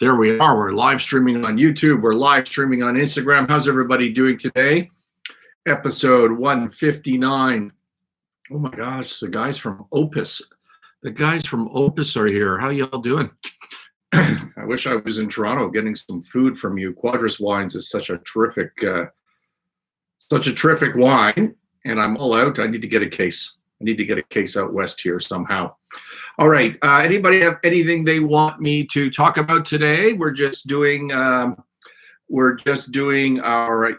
There we are. We're live streaming on YouTube. We're live streaming on Instagram. How's everybody doing today? Episode 159. Oh my gosh, the guys from Opus. The guys from Opus are here. How y'all doing? I wish I was in Toronto getting some food from you. Quadras Wines is such a terrific wine, and I'm all out. I need to get a case. I need to get a case out west here somehow. All right. Anybody have anything they want me to talk about today? We're just doing our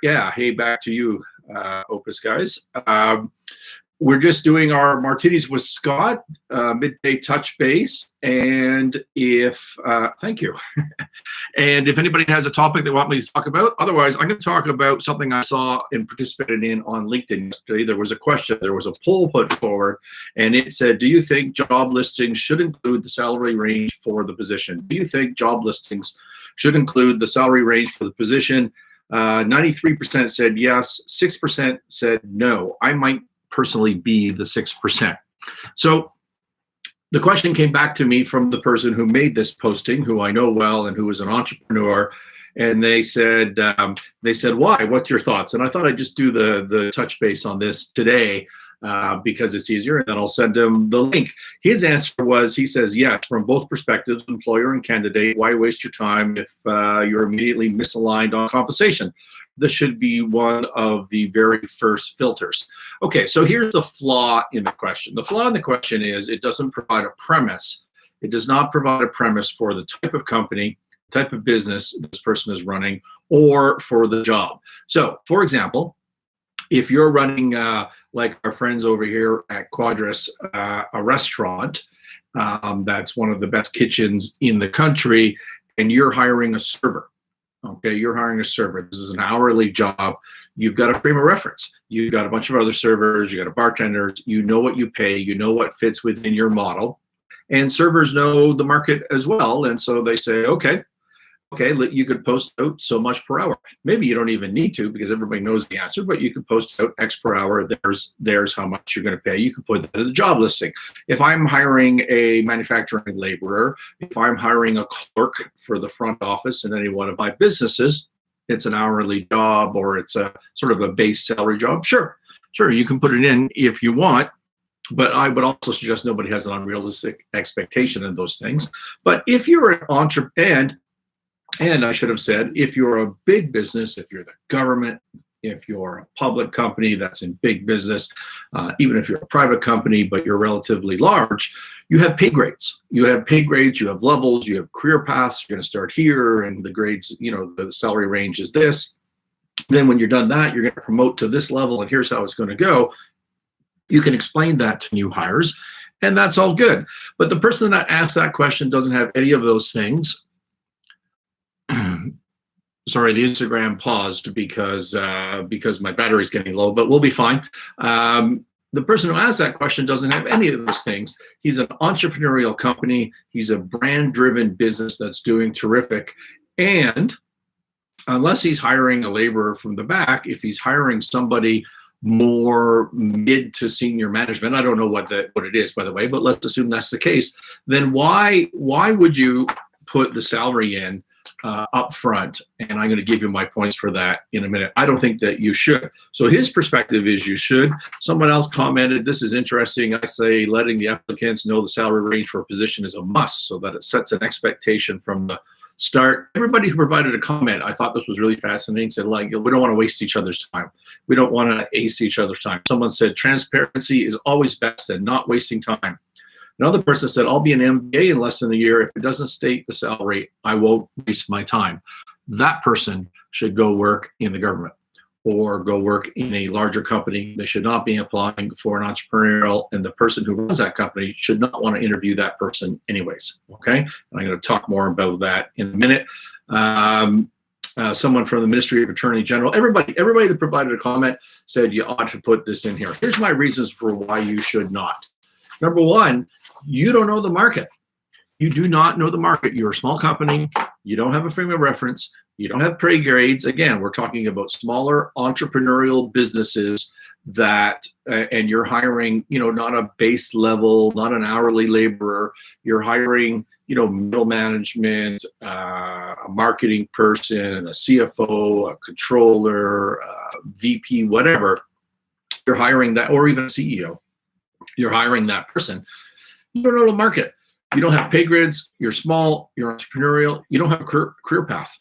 hey, back to you, Opus guys. We're just doing our martinis with Scott, midday touch base, and thank you. And if anybody has a topic they want me to talk about, otherwise I'm going to talk about something I saw and participated in on LinkedIn yesterday. There was a question, there was a poll put forward, and it said, do you think job listings should include the salary range for the position? Do you think job listings should include the salary range for the position? 93% said yes, 6% said no. I might personally be the 6%. So the question came back to me from the person who made this posting, who I know well and who is an entrepreneur, and they said, why? What's your thoughts? And I thought I'd just do the touch base on this today because it's easier, and then I'll send him the link. His answer was, he says, yes, from both perspectives, employer and candidate, why waste your time if you're immediately misaligned on compensation? This should be one of the very first filters. Okay, so here's the flaw in the question. The flaw in the question is it doesn't provide a premise. It does not provide a premise for the type of company, type of business this person is running, or for the job. So, for example, if you're running, like our friends over here at Quadras, a restaurant that's one of the best kitchens in the country, and you're hiring a server. Okay, you're hiring a server. This is an hourly job. You've got a frame of reference. You've got a bunch of other servers. You got a bartender. You know what you pay. You know what fits within your model. And servers know the market as well. And so they say, okay, you could post out so much per hour. Maybe you don't even need to because everybody knows the answer, but you can post out X per hour. There's how much you're going to pay. You can put that in the job listing. If I'm hiring a manufacturing laborer, if I'm hiring a clerk for the front office in any one of my businesses, it's an hourly job or it's a sort of a base salary job. Sure, you can put it in if you want. But I would also suggest nobody has an unrealistic expectation in those things. But if you're an entrepreneur, and I should have said, if you're a big business, if you're the government, if you're a public company that's in big business, even if you're a private company, but you're relatively large, you have pay grades. You have pay grades, you have levels, you have career paths. You're going to start here, and the grades, the salary range is this. Then when you're done that, you're going to promote to this level, and here's how it's going to go. You can explain that to new hires, and that's all good. But the person that asked that question doesn't have any of those things. Sorry, the Instagram paused because my battery's getting low, but we'll be fine. The person who asked that question doesn't have any of those things. He's an entrepreneurial company. He's a brand-driven business that's doing terrific. And unless he's hiring a laborer from the back, if he's hiring somebody more mid to senior management, I don't know what it is, by the way, but let's assume that's the case, then why would you put the salary in up front? And I'm going to give you my points for that in a minute. I don't think that you should. So his perspective is you should. Someone else commented, this is interesting. I say letting the applicants know the salary range for a position is a must so that it sets an expectation from the start. Everybody who provided a comment, I thought this was really fascinating, said, we don't want to waste each other's time. We don't want to ace each other's time. Someone said transparency is always best and not wasting time. Another person said, I'll be an MBA in less than a year. If it doesn't state the salary, I won't waste my time. That person should go work in the government or go work in a larger company. They should not be applying for an entrepreneurial, and the person who runs that company should not want to interview that person anyways, okay? And I'm going to talk more about that in a minute. Someone from the Ministry of Attorney General, everybody that provided a comment said you ought to put this in here. Here's my reasons for why you should not. Number one, you don't know the market. You do not know the market. You're a small company. You don't have a frame of reference. You don't have pay grades. Again, we're talking about smaller entrepreneurial businesses that, and you're hiring, not a base level, not an hourly laborer, you're hiring, middle management, a marketing person, a CFO, a controller, a VP, whatever, you're hiring that, or even a CEO, you're hiring that person. You don't know the market. You don't have pay grids. You're small. You're entrepreneurial. You don't have a career path.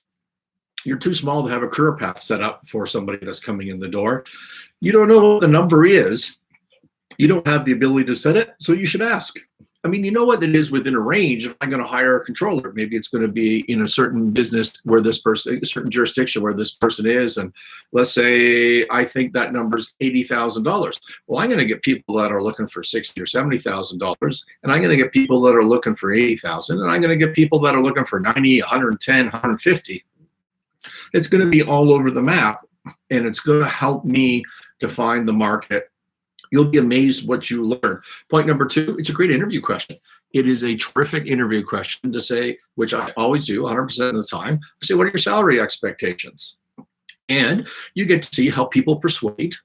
You're too small to have a career path set up for somebody that's coming in the door. You don't know what the number is. You don't have the ability to set it, so you should ask. I mean, you know what it is within a range. If I'm going to hire a controller, maybe it's going to be in a certain business where this person, a certain jurisdiction where this person is, and let's say I think that number's $80,000. Well, I'm going to get people that are looking for $60,000 or $70,000, and I'm going to get people that are looking for $80,000, and I'm going to get people that are looking for 90, 110, 150. It's going to be all over the map, and it's going to help me define the market. You'll be amazed what you learn. Point number 2, it's a great interview question. It is a terrific interview question to say, which I always do 100% of the time. I say, what are your salary expectations? And you get to see how people persuade.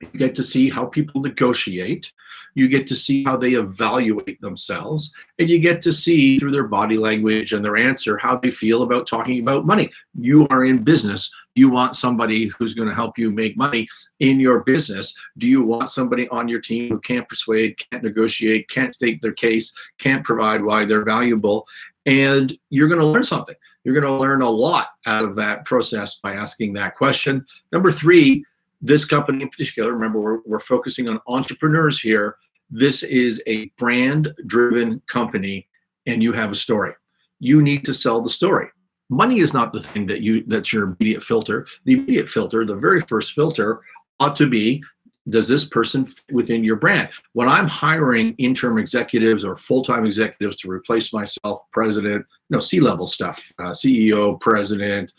You get to see how people negotiate. You get to see how they evaluate themselves. And you get to see through their body language and their answer how they feel about talking about money. You are in business. You want somebody who's going to help you make money in your business. Do you want somebody on your team who can't persuade, can't negotiate, can't state their case, can't provide why they're valuable? And you're going to learn something. You're going to learn a lot out of that process by asking that question. Number 3, this company in particular, remember, we're focusing on entrepreneurs here. This is a brand-driven company, and you have a story. You need to sell the story. Money is not the thing that's your immediate filter. The immediate filter, the very first filter, ought to be, does this person fit within your brand? When I'm hiring interim executives or full-time executives to replace myself, president, C-level stuff, CEO, president,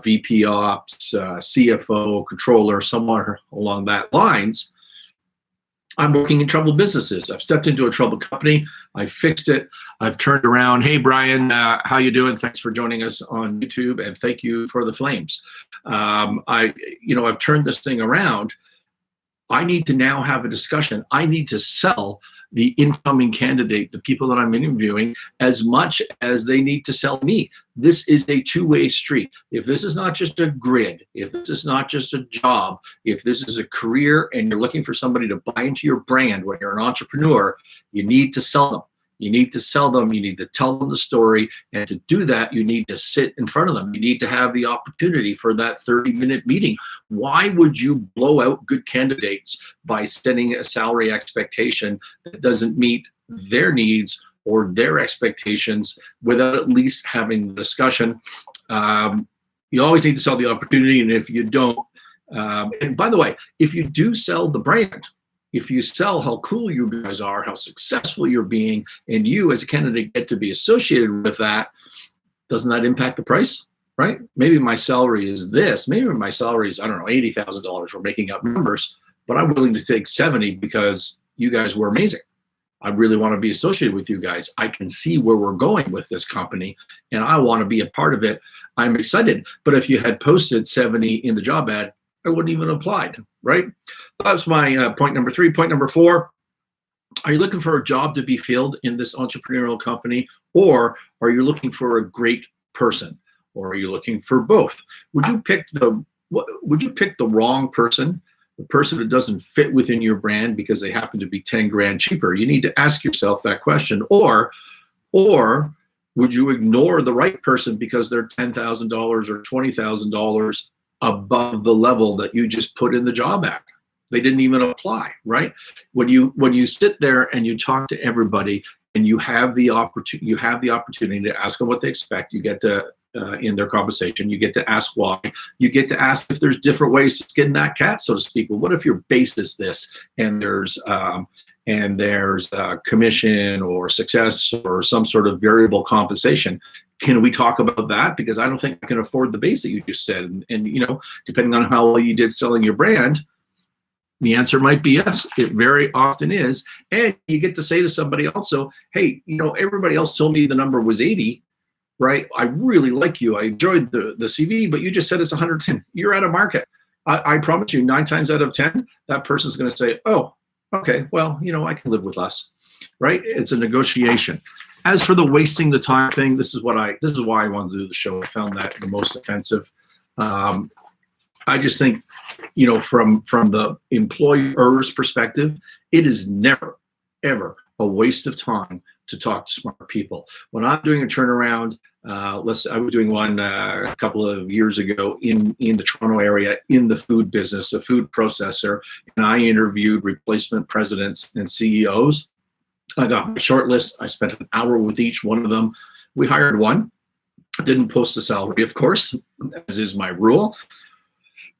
VP Ops, CFO, controller, somewhere along that lines, I'm working in troubled businesses. I've stepped into a troubled company. I fixed it. I've turned around. Hey, Brian, how you doing? Thanks for joining us on YouTube, and thank you for the flames. I've turned this thing around. I need to now have a discussion. I need to sell the incoming candidate, the people that I'm interviewing, as much as they need to sell me. This is a two-way street. If this is not just a grid, if this is not just a job, if this is a career and you're looking for somebody to buy into your brand when you're an entrepreneur, you need to sell them. You need to sell them. You need to tell them the story. And to do that, you need to sit in front of them. You need to have the opportunity for that 30-minute meeting. Why would you blow out good candidates by setting a salary expectation that doesn't meet their needs or their expectations without at least having the discussion? You always need to sell the opportunity. And if you don't, and by the way, if you do sell the brand, if you sell how cool you guys are, how successful you're being, and you as a candidate get to be associated with that, doesn't that impact the price, right? Maybe my salary is this. Maybe my salary is, I don't know, $80,000. We're making up numbers, but I'm willing to take 70 because you guys were amazing. I really want to be associated with you guys. I can see where we're going with this company, and I want to be a part of it. I'm excited. But if you had posted 70 in the job ad, I wouldn't even applied, right? That's my point number 3. Point number 4, are you looking for a job to be filled in this entrepreneurial company, or are you looking for a great person, or are you looking for both? Would you pick the wrong person, the person that doesn't fit within your brand because they happen to be 10 grand cheaper? You need to ask yourself that question. Or would you ignore the right person because they're $10,000 or $20,000 above the level that you just put in the job ad? They didn't even apply, right? When you sit there and you talk to everybody and you have the opportunity to ask them what they expect, you get to in their conversation, you get to ask why, you get to ask if there's different ways to skin that cat, so to speak. Well, what if your base is this, and there's commission or success or some sort of variable compensation? Can we talk about that? Because I don't think I can afford the base that you just said. And depending on how well you did selling your brand, the answer might be yes. It very often is. And you get to say to somebody also, hey, everybody else told me the number was 80, right? I really like you. I enjoyed the CV, but you just said it's 110. You're out of market. I promise you, 9 times out of 10, that person's going to say, oh, okay, well, I can live with less, right? It's a negotiation. As for the wasting the time thing, this is why I wanted to do the show. I found that the most offensive. I just think, from the employer's perspective, it is never, ever a waste of time to talk to smart people. When I'm doing a turnaround, I was doing one a couple of years ago in the Toronto area in the food business, a food processor, and I interviewed replacement presidents and CEOs. I got my short list. I spent an hour with each one of them. We hired one. Didn't post the salary, of course, as is my rule.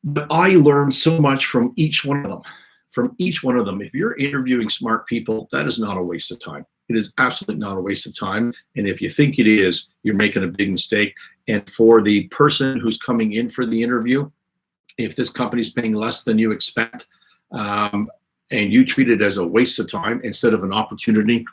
But I learned so much from each one of them. From each one of them. If you're interviewing smart people, that is not a waste of time. It is absolutely not a waste of time. And if you think it is, you're making a big mistake. And for the person who's coming in for the interview, if this company's paying less than you expect, and you treat it as a waste of time instead of an opportunity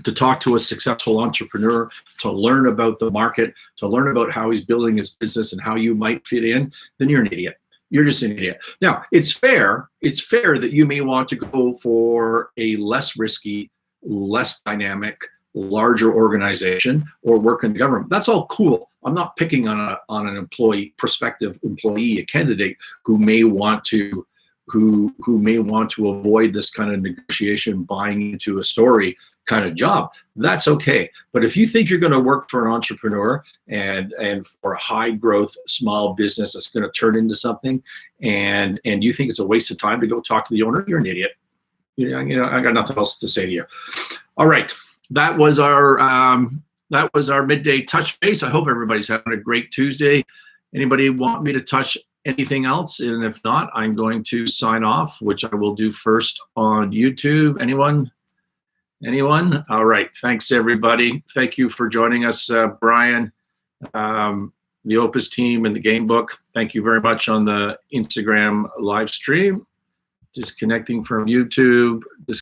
to talk to a successful entrepreneur, to learn about the market, to learn about how he's building his business and how you might fit in, then you're an idiot. You're just an idiot. Now, it's fair that you may want to go for a less risky, less dynamic, larger organization or work in the government. That's all cool. I'm not picking on an prospective employee, a candidate who may want to avoid this kind of negotiation, buying into a story kind of job. That's okay. But if you think you're going to work for an entrepreneur and for a high growth small business that's going to turn into something, and you think it's a waste of time to go talk to the owner, you're an idiot. I got nothing else to say to you. All right, that was our midday touch base. I hope everybody's having a great Tuesday. Anybody want me to touch anything else? And if not, I'm going to sign off, which I will do first on YouTube. Anyone? All right. Thanks, everybody. Thank you for joining us, Brian, the Opus team, and the Game Book. Thank you very much on the Instagram live stream. Disconnecting from YouTube.